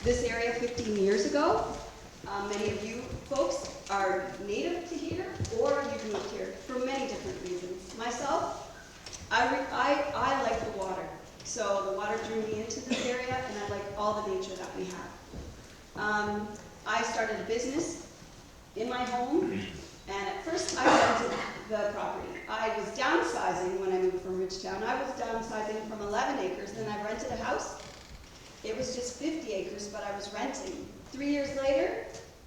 this area 15 years ago. Many of you folks are native to here, or you've moved here for many different reasons. Myself, I like the water. So the water drew me into this area, and I like all the nature that we have. I started a business in my home, and at first I rented the property. I was downsizing when I moved from Ridgetown. I was downsizing from 11 acres, then I rented a house. It was just 50 acres, but I was renting. 3 years later,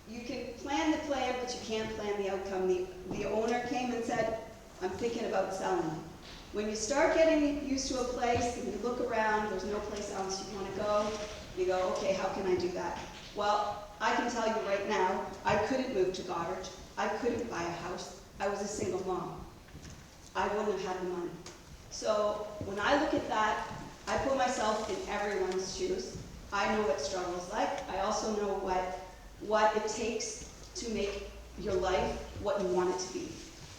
you can plan the plan, but you can't plan the outcome. The owner came and said, I'm thinking about selling. When you start getting used to a place and you look around, there's no place else you want to go, you go, okay, how can I do that? Well, I can tell you right now, I couldn't move to Goddard. I couldn't buy a house. I was a single mom. I wouldn't have had the money. So when I look at that, I put myself in everyone's shoes. I know what struggle's like. I also know what it takes to make your life what you want it to be.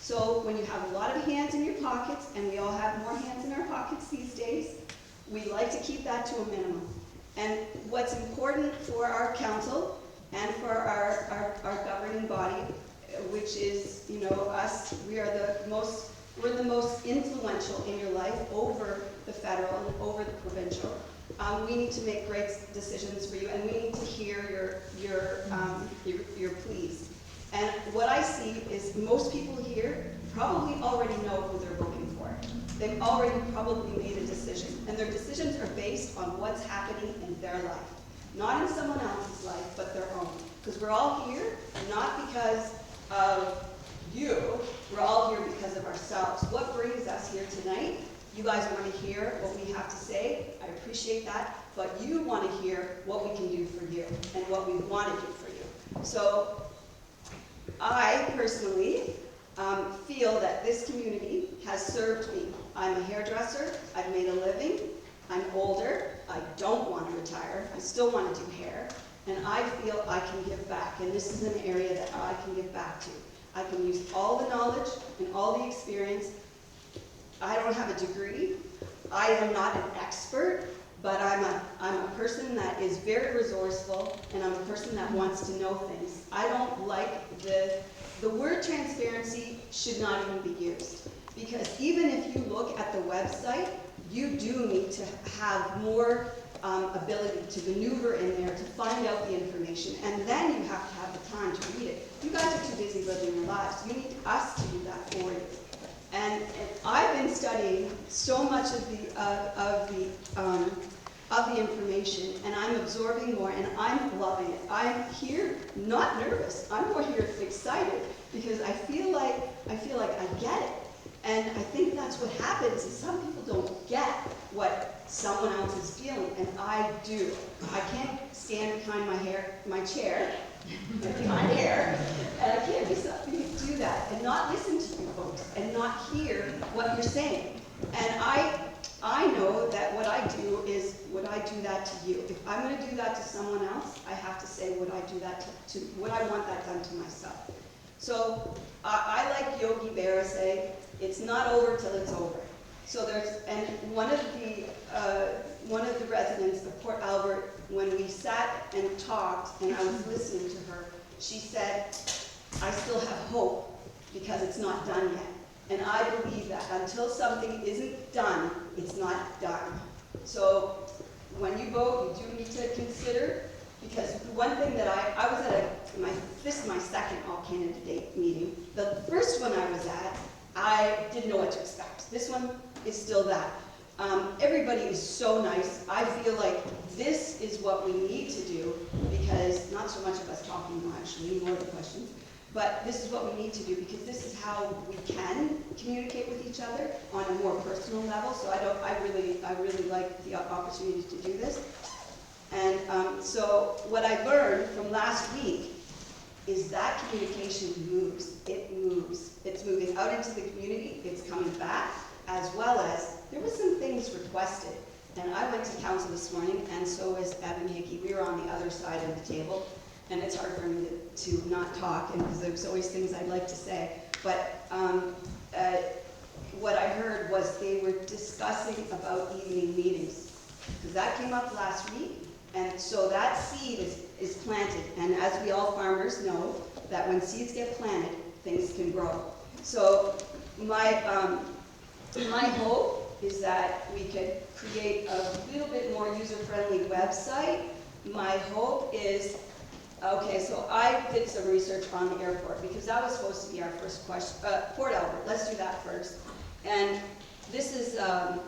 So when you have a lot of hands in your pockets, and we all have more hands in our pockets these days, we like to keep that to a minimum. And what's important for our council and for our governing body, which is, you know, us, we're the most influential in your life over the federal and over the provincial. We need to make great decisions for you, and we need to hear your pleas. And what I see is most people here probably already know who they're voting for. They've already probably made a decision, and their decisions are based on what's happening in their life. Not in someone else's life, but their own. Because we're all here, not because of you, we're all here because of ourselves. What brings us here tonight? You guys want to hear what we have to say. I appreciate that. But you want to hear what we can do for you and what we want to do for you. So I personally feel that this community has served me. I'm a hairdresser. I've made a living. I'm older. I don't want to retire. I still want to do hair. And I feel I can give back. And this is an area that I can give back to. I can use all the knowledge and all the experience. I don't have a degree. I am not an expert, but I'm a person that is very resourceful, and I'm a person that wants to know things. I don't like the word transparency should not even be used, because even if you look at the website, you do need to have more ability to maneuver in there to find out the information, and then you have to have the time to read it. You guys are too busy living your lives. You need us to do that for you. And I've been studying so much of the information, and I'm absorbing more, and I'm loving it. I'm here not nervous. I'm more here excited because I feel like I get it. And I think that's what happens is some people don't get what someone else is feeling, and I do. I can't stand behind my chair, behind hair, and I can't do that and not listen to you folks and not hear what you're saying. And I know that what I do is, would I do that to you? If I'm going to do that to someone else, I have to say, would I do that to would I want that done to myself? So I like Yogi Berra say, it's not over till it's over. So and one of the residents of Port Albert, when we sat and talked and I was listening to her, she said, I still have hope because it's not done yet. And I believe that until something isn't done, it's not done. So when you vote, you do need to consider, because one thing that I was at this is my second all-candidate meeting. The first one I was at, I didn't know what to expect. This one is still that. Everybody is so nice. I feel like this is what we need to do, because not so much of us talking much, we need more of the questions, but this is what we need to do, because this is how we can communicate with each other on a more personal level. So I really like the opportunity to do this. And so what I learned from last week is that communication moves. It moves. It's moving out into the community. It's coming back, as well as there were some things requested. And I went to council this morning, and so is Evan Hickey. We were on the other side of the table, and it's hard for me to not talk, and because there's always things I'd like to say. But what I heard was they were discussing about evening meetings, because that came up last week, And so that seed is planted, and as we all farmers know, that when seeds get planted, things can grow. So my hope is that we could create a little bit more user-friendly website. My hope is, okay, so I did some research on the airport, because that was supposed to be our first question. Port Albert, let's do that first. And this is a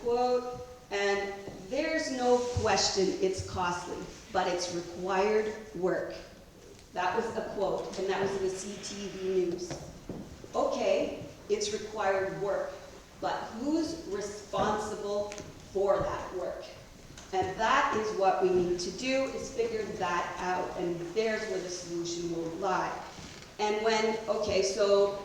quote, and there's no question it's costly, but it's required work. That was a quote, and that was in the CTV News. Okay, it's required work, but who's responsible for that work? And that is what we need to do, is figure that out, and there's where the solution will lie. And when, okay, so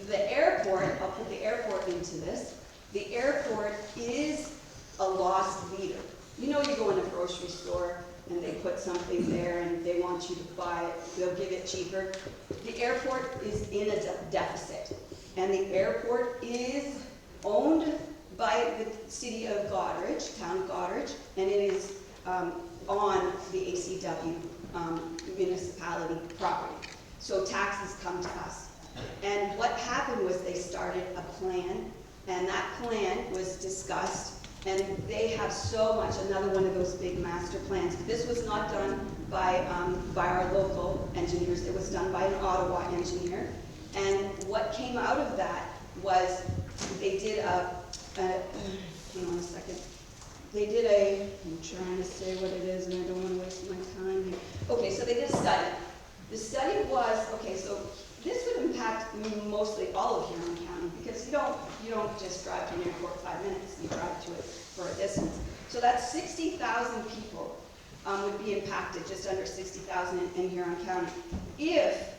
the airport, I'll put the airport into this. The airport is a lost leader. You know, you go in a grocery store and they put something there and they want you to buy it, they'll give it cheaper. The airport is in a deficit, and the airport is owned by the city of Goderich, town of Goderich, and it is on the ACW municipality property. So taxes come to us. And what happened was they started a plan, and that plan was discussed, and they have so much, another one of those big master plans. This was not done by our local engineers, it was done by an Ottawa engineer. And what came out of that was they did hang on a second. They did I'm trying to say what it is, and I don't want to waste my time here. Okay, so they did a study. The study was, okay, so this would impact mostly all of Huron County, because you don't just drive to an airport 5 minutes, you drive to it for a distance. So that's 60,000 people would be impacted, just under 60,000 in Huron County. If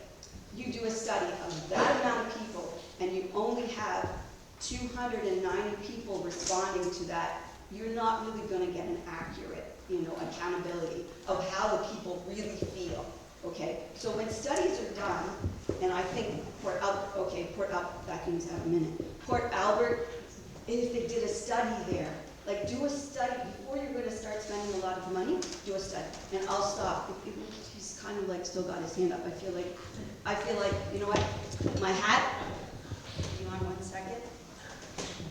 you do a study of that amount of people, and you only have 290 people responding to that, you're not really going to get an accurate, accountability of how the people really feel. Okay, so when studies are done, and I think Port Albert, backing's out a minute. Port Albert, if they did a study there, like do a study before you're going to start spending a lot of money. Do a study, and I'll stop. He's kind of like still got his hand up. I feel like you know what? My hat. Hang on 1 second.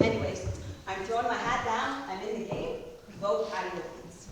Anyways, I'm throwing my hat down. I'm in the game. Vote Patti Wilkins.